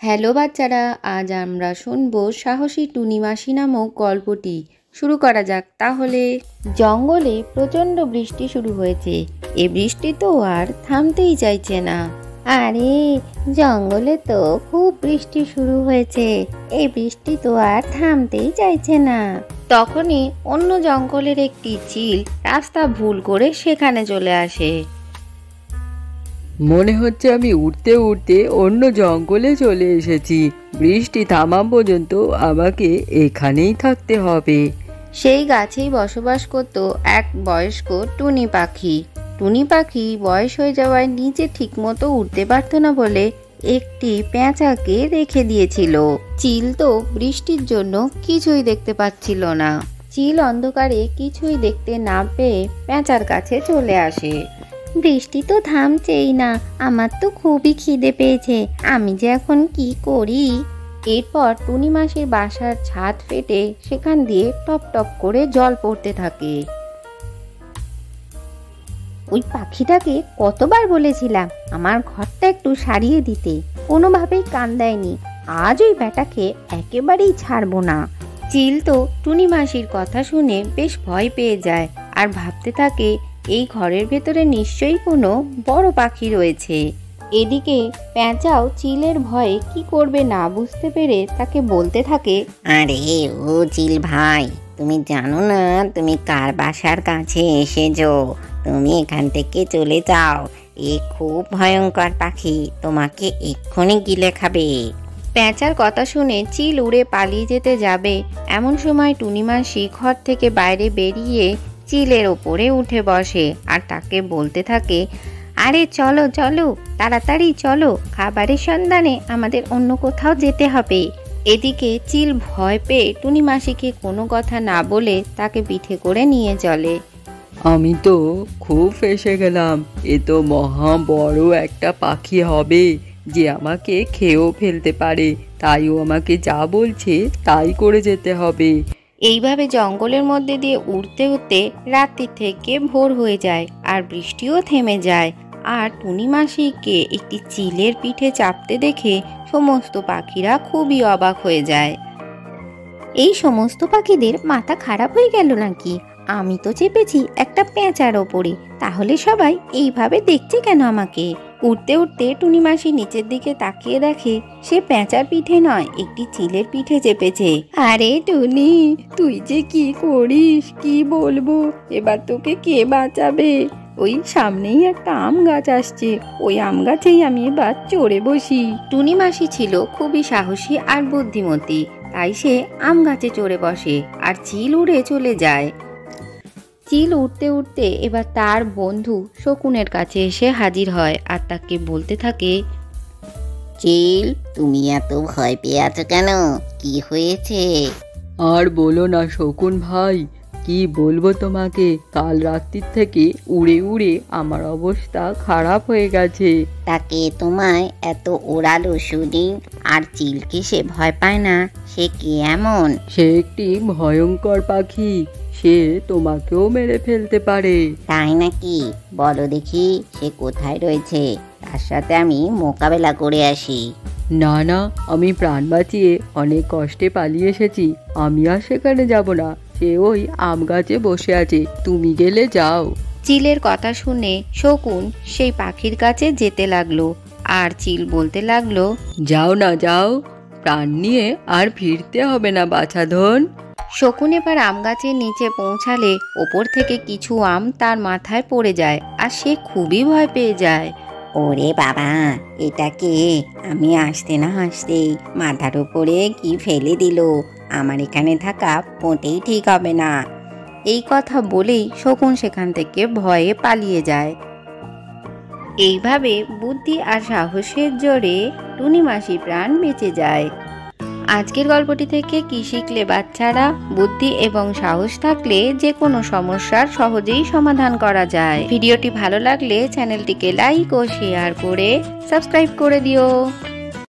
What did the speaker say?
Hello বাচ্চারা, আজ আমরা শুনবো সাহসী টুনি মাসি নামক গল্পটি। শুরু করা যাক তাহলে। জঙ্গলে প্রচণ্ড বৃষ্টি শুরু হয়েছে। এ বৃষ্টি তো আর থামতেই চাইছে না। আরে, জঙ্গলে তো খুব বৃষ্টি শুরু হয়েছে, এই বৃষ্টি তো আর থামতেই চাইছে না। তখনই অন্য জঙ্গলের একটি চিল রাস্তা ভুল করে সেখানে চলে আসে। মনে হচ্ছে আমি উঠতে উঠতে অন্য জঙ্গলে চলে এসেছি। বৃষ্টি থামা পর্যন্ত আমাকে এখানেই থাকতে হবে। সেই গাছেই বসবাস করত এক বয়স্ক টুনি পাখি। টুনি পাখি বয়স হয়ে যাওয়ায় নিচে ঠিকমতো উঠতে পারত না বলে একটি পেঁচাকে রেখে দিয়েছিল। চিল তো বৃষ্টির জন্য কিছুই দেখতে পাচ্ছিল না। চিল অন্ধকারে কিছুই দেখতে না পেয়ে পেঁচার কাছে চলে আসে। বৃষ্টি তো থামছেই না, আমার তো খুবই খিদে পেয়েছে, আমি যে এখন কি করি। এরপর টুনি মাসির বাসার ছাদ ফেটে সেখান দিয়ে টপ টপ করে জল পড়তে থাকে। ওই পাখিটাকে কতবার বলেছিলাম আমার ঘরটা একটু সারিয়ে দিতে, কোনোভাবেই কান দেয়নি। আজ ওই ব্যাটাকে একেবারেই ছাড়বো না। চিল তো টুনি মাসির কথা শুনে বেশ ভয় পেয়ে যায় আর ভাবতে থাকে এই ঘরের ভেতরে নিশ্চয়ই কোনো বড় পাখি রয়েছে। এদিকে পেঁচাও চিলের ভয়ে কি করবে না বুঝতে পেরে তাকে বলতে থাকে, আরে ও চিল ভাই, তুমি জানো না তুমি কার বাসার কাছে এসেছো? তুমি এখান থেকে চলে যাও, এ খুব ভয়ঙ্কর পাখি, তোমাকে এক্ষুনি গিলে খাবে। পেঁচার কথা শুনে চিল উড়ে পালিয়ে যেতে যাবে এমন সময় টুনি মাসি ঘর থেকে বাইরে বেরিয়ে চিলের ওপরে উঠে বসে আর তাকে বলতে থাকে, আরে চলো চলো, তাড়াতাড়ি চলো, খাবারের সন্ধানে আমাদের অন্য কোথাও যেতে হবে। এদিকে চিল ভয় পেয়ে টুনি মাসিকে কোনো কথা না বলে তাকে পিঠে করে নিয়ে চলে। আমি তো খুব ফেঁসে গেলাম। এ তো মহা বড় একটা পাখি হবে যে আমাকে খেয়েও ফেলতে পারে। তাইও আমাকে যা বলছে তাই করে যেতে হবে। এইভাবে জঙ্গলের মধ্যে দিয়ে উড়তে উড়তে রাত্রি থেকে ভোর হয়ে যায় আর বৃষ্টিও থেমে যায়। আর টুনি মাসিকে একটি চিলের পিঠে চাপতে দেখে সমস্ত পাখিরা খুবই অবাক হয়ে যায়। এই সমস্ত পাখিদের মাথা খারাপ হয়ে গেল নাকি? আমি তো চেপেছি একটা পেঁচার ওপরে, তাহলে সবাই এইভাবে দেখছে কেন আমাকে? উঠতে উঠতে টুনি মাসি নিচের দিকে তাকিয়ে দেখে সে পেঁচার পিঠে নয়, একটি চিলের পিঠে চেপেছে। আরে টুনি, তুই যে কি করিস কি বলবো, এবার তোকে কে বাঁচাবে? ওই সামনেই একটা আম গাছ আসছে, ওই আম গাছেই আমি এবার চড়ে বসি। টুনি মাসি ছিল খুবই সাহসী আর বুদ্ধিমতী, তাই সে আম গাছে চড়ে বসে আর চিল উড়ে চলে যায়। চিল উঠতে উঠতে এবার তার বন্ধু শকুনের কাছে এসে হাজির হয় আর তাকে বলতে থাকে, চিল, তুমি এত ভয় পেয়ে আছো কেন? কি হয়েছে? আর বলো না শকুন ভাই, কি বলবো তোমাকে, কাল রাত্রির থেকে উড়ে উড়ে আমার অবস্থা খারাপ হয়ে গেছে। তাকে তোমায় এত ওড়ালো শুনি, আর চিলকে সে ভয় পায় না? সে কি এমন? সে একটি ভয়ঙ্কর পাখি, সে তোমাকেও মেরে ফেলতে পারে। তাই নাকি? বলো দেখি সে কোথায় রয়েছে, তার সাথে আমি মোকাবেলা করে আসি। না না, আমি প্রাণ বাঁচিয়ে অনেক কষ্টে পালিয়ে এসেছি, আমি আর সেখানে যাব না। সে ওই আম গাছে বসে আছে, তুমি গেলে যাও। চিলের কথা শুনে শকুন সেই পাখির কাছে যেতে লাগলো আর চিল বলতে লাগলো, যাও না যাও, প্রাণ নিয়ে আর ফিরতে হবে না বাছাধন। শকুন এবার আম গাছের নিচে পৌঁছালে ওপর থেকে কিছু আম তার মাথায় পড়ে যায় আর সে খুবই ভয় পেয়ে যায়। ওরে বাবা, এটা কে? আমি আসতে না আসতেই মাথার উপরে কি ফেলে দিল, আমার এখানে থাকা মোটেই ঠিক হবে না। এই কথা বলেই শকুন সেখান থেকে ভয়ে পালিয়ে যায়। এইভাবে বুদ্ধি আর সাহসের জোরে টুনি মাসি প্রাণ বেঁচে যায়। আজকের গল্পটি থেকে কি শিখলে বাচ্চারা? বুদ্ধি এবং সাহস থাকলে যে কোনো সমস্যার সহজেই সমাধান করা যায়। ভিডিওটি ভালো লাগলে চ্যানেলটিকে লাইক ও শেয়ার করে সাবস্ক্রাইব করে দিও।